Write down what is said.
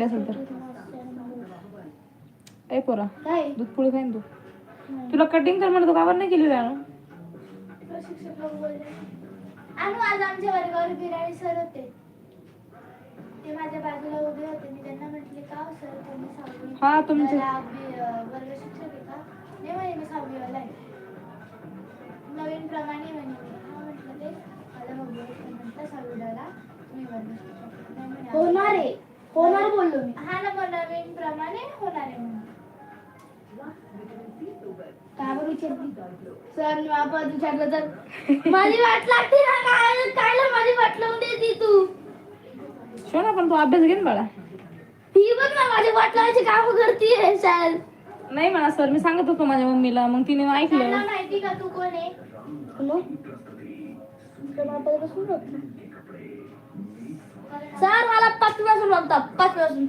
असेल तर ए पोरा दूध पोळी खाईन तू. तुला कटिंग कर म्हणतो का नाही केली राणू? शिक्षक लोक बोलले आणू आज आमच्या वर्गावर बिराणी सर होते. ते माझ्या बाजूला उभे होते. मी त्यांना म्हटले का सर तुम्ही सहावी हा तुमचे वर्ग शिक्षक आहे का? नाही म्हणे मी सहावीवाला आहे. नवीन प्रमाणे म्हणे हा म्हटलं ते मला बघू म्हटलं सहावीला तुम्ही वर्ग शिक्षक नाही म्हणे होणार आहे होणार बोललो मी. हा ना मग नवीन प्रमाणे होणार आहे म्हणून काय बरं विचारते सर आपण विचारलं तर माझी वाट लागते ना. कायला माझी वाट लावून देती तू? शोना पण तू अभ्यास घे ना बाळा. ही बघ ना माझी वाट लावायची काम करतीये सर. नाही म्हणा सर मी सांगत होतो माझ्या मम्मीला मग तिने ऐकलं. माहिती का तू कोण आहे? सर मला 5 पासून बघता 5 पासून